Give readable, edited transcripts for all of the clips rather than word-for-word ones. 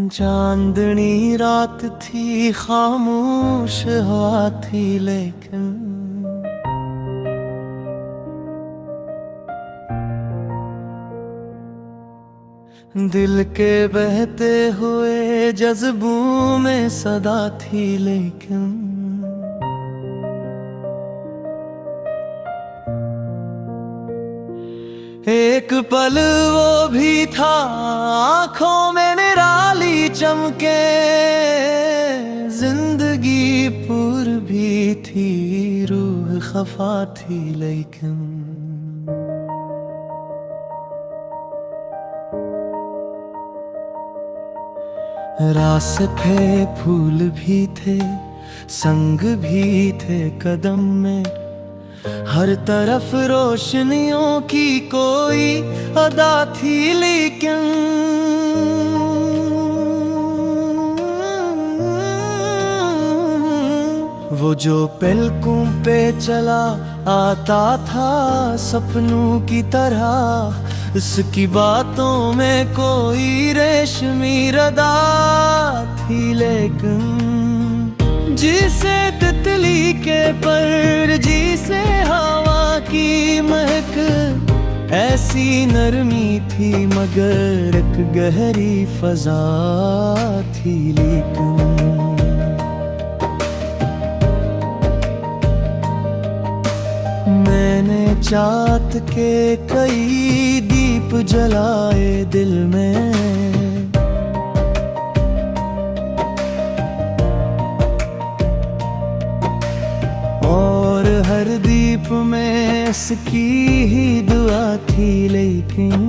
चांदनी रात थी, खामोश हवा थी, लेकिन दिल के बहते हुए जज्बों में सदा थी। लेकिन एक पल वो भी था, आंखों में निराली चमके, जिंदगी पुर भी थी, रूह खफा थी। लेकिन रास्ते फूल भी थे, संग भी थे कदम में, हर तरफ रोशनियों की कोई अदा थी। लेकिन वो जो पलकों पे चला आता था सपनों की तरह, उसकी बातों में कोई रेशमी रदा थी। लेकिन जिसे तितली के पर, जिसे हवा की महक, ऐसी नरमी थी मगर एक गहरी फजा थी। लेकिन मैंने चाहत के कई दीप जलाए दिल में, और हर दीप में इसकी ही दुआ थी। लेकिन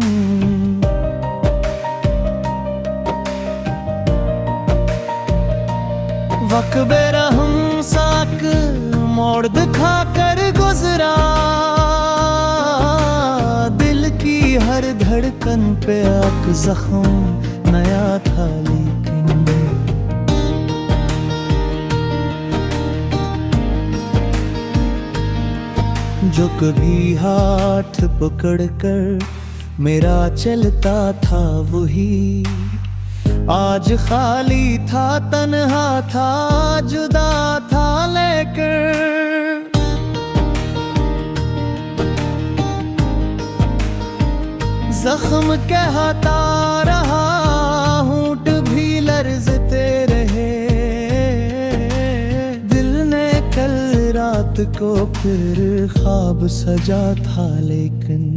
वक्त बेरहम साक मोड़ दिखा कर गुजरा, दिल की हर धड़कन पे आक जख्म नया था। लेकिन जो कभी हाथ पकड़ कर मेरा चलता था, वही आज खाली था, तन्हा था, जुदा था। लेकर जख्म कहता रहा, होंठ भी लर्जते रहे, दिल ने कल रात को फिर ख्वाब सजा था। लेकिन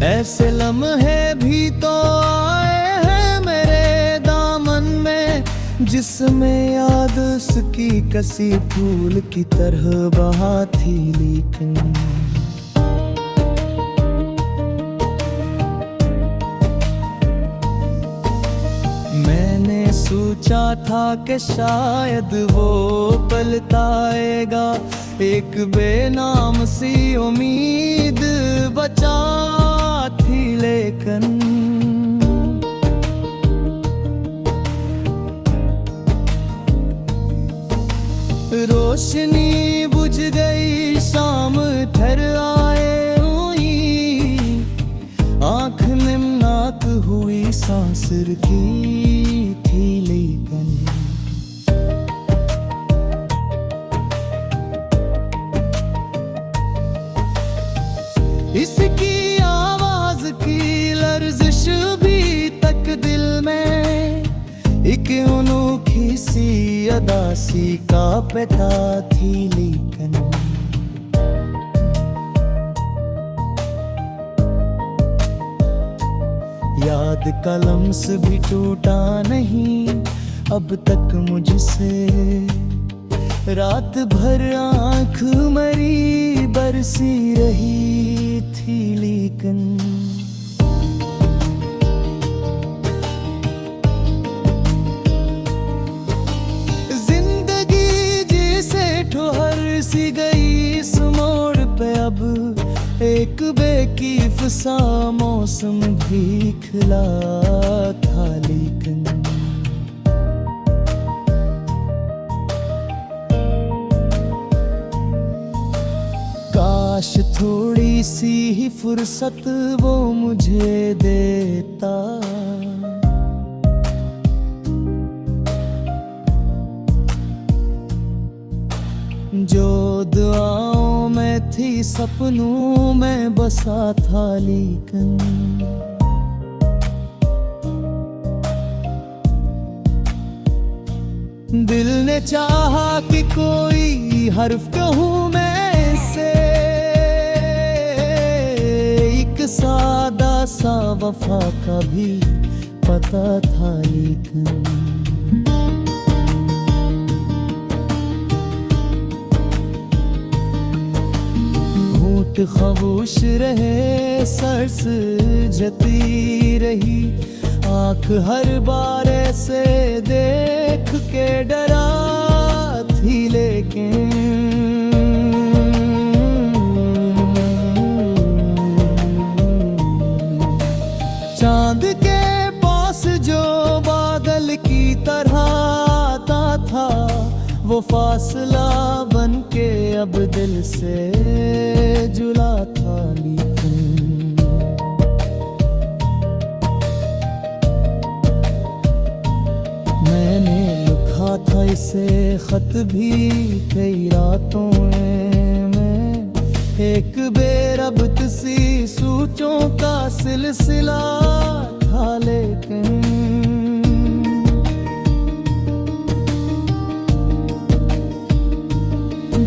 ऐसे लम्हे भी तो आए हैं मेरे दामन में, जिसमें याद उसकी कसी फूल की तरह बहा थी। लेकिन मैंने सोचा था कि शायद वो पलता आएगा, एक बेनाम सी उम्मीद बचा थी। लेकिन रोशनी बुझ गई, शाम ठहर आए हुई, आँख निमनाक हुई, सांस रुकी थी। लेकिन इसकी आवाज की लर्जिश भी तक दिल में, एक अनोखी सी अदा सी का पता थी। लेकिन याद का लम्स भी टूटा नहीं अब तक मुझसे, रात भर आँख मरी बरसी रही थी। लेकिन जिंदगी जैसे ठोहर सी गई इस मोड़ पे, अब एक बेकीफ सा मौसम भी खिला था। लेकिन काश थोड़ी सी ही फुर्सत वो मुझे देता। जो दुआओं में थी सपनों में बसा था, लेकिन दिल ने चाहा कि कोई हर्फ कहूँ मैं से, एक सादा सा वफा का भी पता था, लेकिन होंठ खामोश रहे, सर्स जती रही, आँख हर बार ऐसे देख के डरा थी, लेकिन चांद के पास जो बादल की तरह आता था, वो फासला बन के अब दिल से जुला था, लेकिन मैंने लिखा था इसे खत भी कई रातों में, एक बेरब्त सी सोचों का सिलसिला था, लेकिन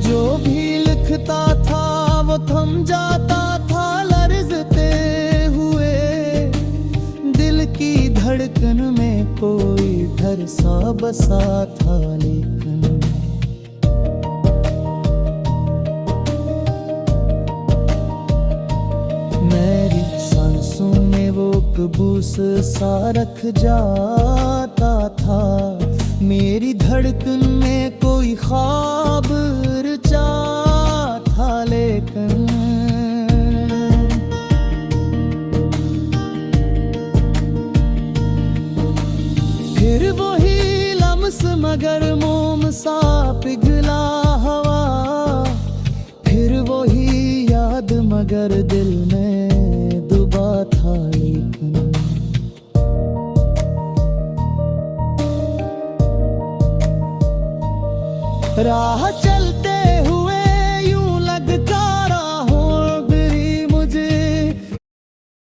जो भी लिखता था वो थम जाता था लर्ज़ते हुए, दिल की धड़कन में कोई डर सा बसा था, लेकिन मेरी सांसों में वो कबूस सा रख जाता था, मेरी धड़कन में कोई ख्वाब रचा था, लेकिन फिर वही लम्स मगर मोम सा पिघला हवा, फिर वही याद मगर दिल में